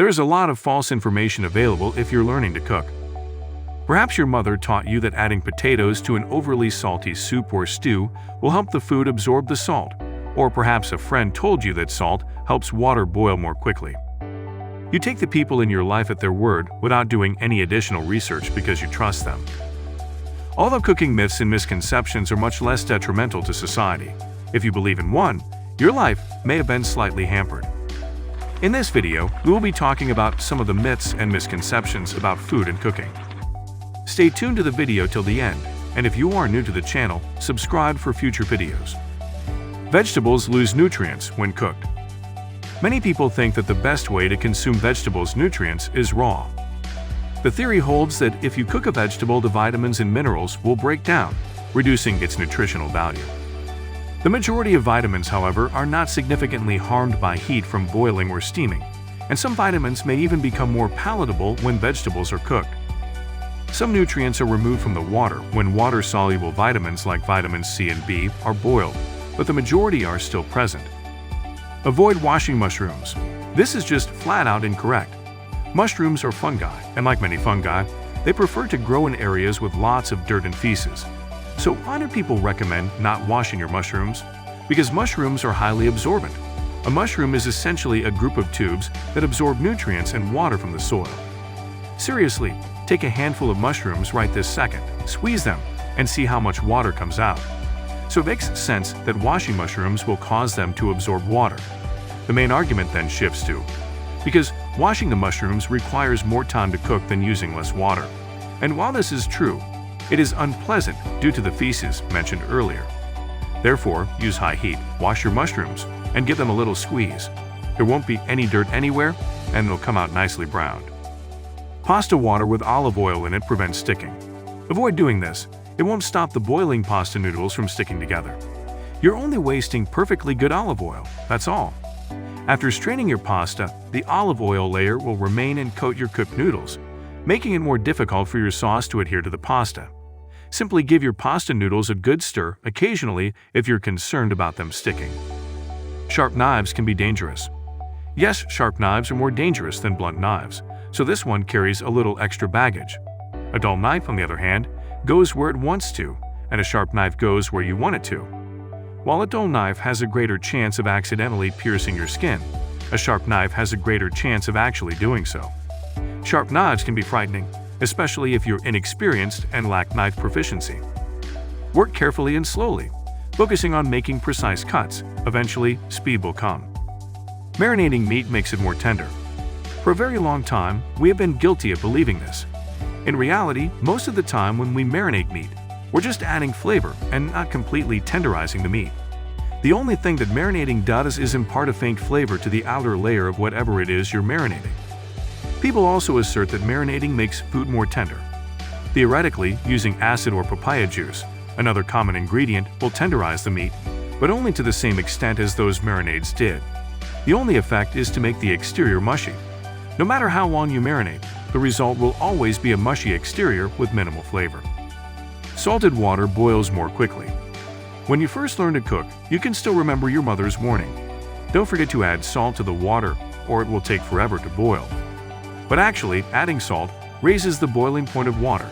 There is a lot of false information available if you're learning to cook. Perhaps your mother taught you that adding potatoes to an overly salty soup or stew will help the food absorb the salt, or perhaps a friend told you that salt helps water boil more quickly. You take the people in your life at their word without doing any additional research because you trust them. Although cooking myths and misconceptions are much less detrimental to society, if you believe in one, your life may have been slightly hampered. In this video, we will be talking about some of the myths and misconceptions about food and cooking. Stay tuned to the video till the end, and if you are new to the channel, subscribe for future videos. Vegetables lose nutrients when cooked. Many people think that the best way to consume vegetables' nutrients is raw. The theory holds that if you cook a vegetable, the vitamins and minerals will break down, reducing its nutritional value. The majority of vitamins, however, are not significantly harmed by heat from boiling or steaming, and some vitamins may even become more palatable when vegetables are cooked. Some nutrients are removed from the water when water-soluble vitamins like vitamins C and B are boiled, but the majority are still present. Avoid washing mushrooms. This is just flat-out incorrect. Mushrooms are fungi, and like many fungi, they prefer to grow in areas with lots of dirt and feces. So why do people recommend not washing your mushrooms? Because mushrooms are highly absorbent. A mushroom is essentially a group of tubes that absorb nutrients and water from the soil. Seriously, take a handful of mushrooms right this second, squeeze them, and see how much water comes out. So it makes sense that washing mushrooms will cause them to absorb water. The main argument then shifts to, because washing the mushrooms requires more time to cook than using less water. And while this is true, it is unpleasant due to the feces mentioned earlier. Therefore, use high heat, wash your mushrooms, and give them a little squeeze. There won't be any dirt anywhere, and they'll come out nicely browned. Pasta water with olive oil in it prevents sticking. Avoid doing this. It won't stop the boiling pasta noodles from sticking together. You're only wasting perfectly good olive oil, that's all. After straining your pasta, the olive oil layer will remain and coat your cooked noodles, making it more difficult for your sauce to adhere to the pasta. Simply give your pasta noodles a good stir occasionally if you're concerned about them sticking. Sharp knives can be dangerous. Yes, sharp knives are more dangerous than blunt knives, so this one carries a little extra baggage. A dull knife, on the other hand, goes where it wants to, and a sharp knife goes where you want it to. While a dull knife has a greater chance of accidentally piercing your skin, a sharp knife has a greater chance of actually doing so. Sharp knives can be frightening, especially if you're inexperienced and lack knife proficiency. Work carefully and slowly, focusing on making precise cuts. Eventually, speed will come. Marinating meat makes it more tender. For a very long time, we have been guilty of believing this. In reality, most of the time when we marinate meat, we're just adding flavor and not completely tenderizing the meat. The only thing that marinating does is impart a faint flavor to the outer layer of whatever it is you're marinating. People also assert that marinating makes food more tender. Theoretically, using acid or papaya juice, another common ingredient, will tenderize the meat, but only to the same extent as those marinades did. The only effect is to make the exterior mushy. No matter how long you marinate, the result will always be a mushy exterior with minimal flavor. Salted water boils more quickly. When you first learn to cook, you can still remember your mother's warning. Don't forget to add salt to the water, or it will take forever to boil. But actually, adding salt raises the boiling point of water,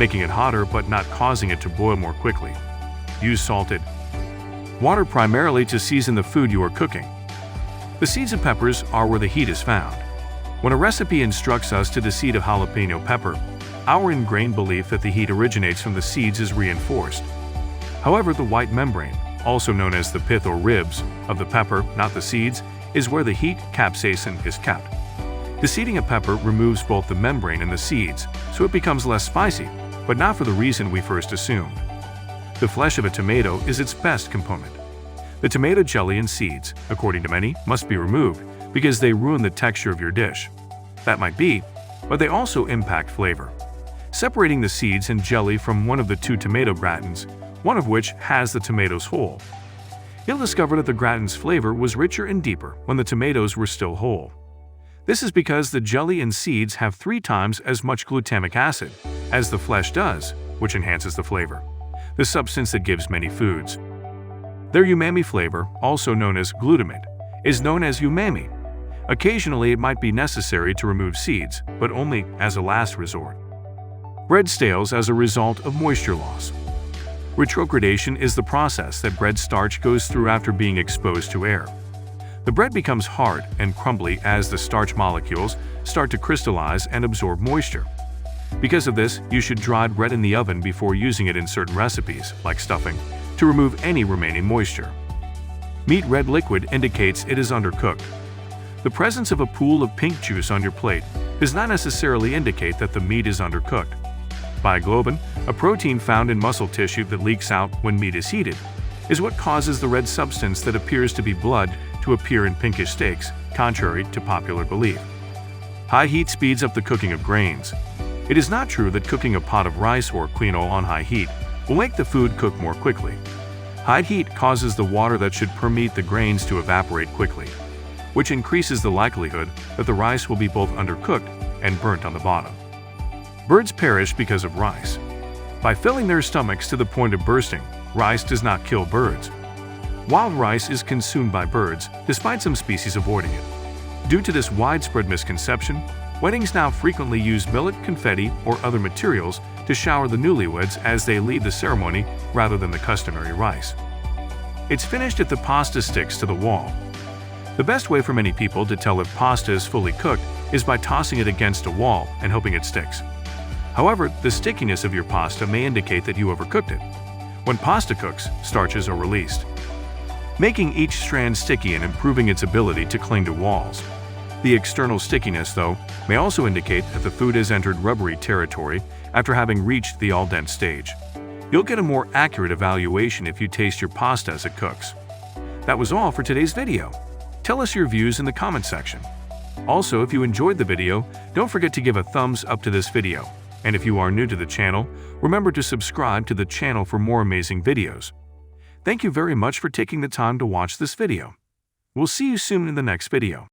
making it hotter but not causing it to boil more quickly. Use salted water primarily to season the food you are cooking. The seeds of peppers are where the heat is found. When a recipe instructs us to deseed a jalapeno pepper, our ingrained belief that the heat originates from the seeds is reinforced. However, the white membrane, also known as the pith or ribs, of the pepper, not the seeds, is where the heat, capsaicin, is kept. Deseeding a pepper removes both the membrane and the seeds, so it becomes less spicy, but not for the reason we first assumed. The flesh of a tomato is its best component. The tomato jelly and seeds, according to many, must be removed because they ruin the texture of your dish. That might be, but they also impact flavor. Separating the seeds and jelly from one of the two tomato gratins, one of which has the tomatoes whole. You'll discover that the gratin's flavor was richer and deeper when the tomatoes were still whole. This is because the jelly and seeds have 3 times as much glutamic acid as the flesh does, which enhances the flavor, the substance that gives many foods. Their umami flavor, also known as glutamate, is known as umami. Occasionally, it might be necessary to remove seeds, but only as a last resort. Bread stales as a result of moisture loss. Retrogradation is the process that bread starch goes through after being exposed to air. The bread becomes hard and crumbly as the starch molecules start to crystallize and absorb moisture. Because of this, you should dry bread in the oven before using it in certain recipes, like stuffing, to remove any remaining moisture. Meat red liquid indicates it is undercooked. The presence of a pool of pink juice on your plate does not necessarily indicate that the meat is undercooked. Bioglobin, a protein found in muscle tissue that leaks out when meat is heated, is what causes the red substance that appears to be blood to appear in pinkish steaks, contrary to popular belief. High heat speeds up the cooking of grains. It is not true that cooking a pot of rice or quinoa on high heat will make the food cook more quickly. High heat causes the water that should permeate the grains to evaporate quickly, which increases the likelihood that the rice will be both undercooked and burnt on the bottom. Birds perish because of rice. By filling their stomachs to the point of bursting, rice does not kill birds. Wild rice is consumed by birds, despite some species avoiding it. Due to this widespread misconception, weddings now frequently use millet, confetti, or other materials to shower the newlyweds as they leave the ceremony rather than the customary rice. It's finished if the pasta sticks to the wall. The best way for many people to tell if pasta is fully cooked is by tossing it against a wall and hoping it sticks. However, the stickiness of your pasta may indicate that you overcooked it. When pasta cooks, starches are released, making each strand sticky and improving its ability to cling to walls. The external stickiness, though, may also indicate that the food has entered rubbery territory after having reached the al dente stage. You'll get a more accurate evaluation if you taste your pasta as it cooks. That was all for today's video. Tell us your views in the comment section. Also, if you enjoyed the video, don't forget to give a thumbs up to this video. And if you are new to the channel, remember to subscribe to the channel for more amazing videos. Thank you very much for taking the time to watch this video. We'll see you soon in the next video.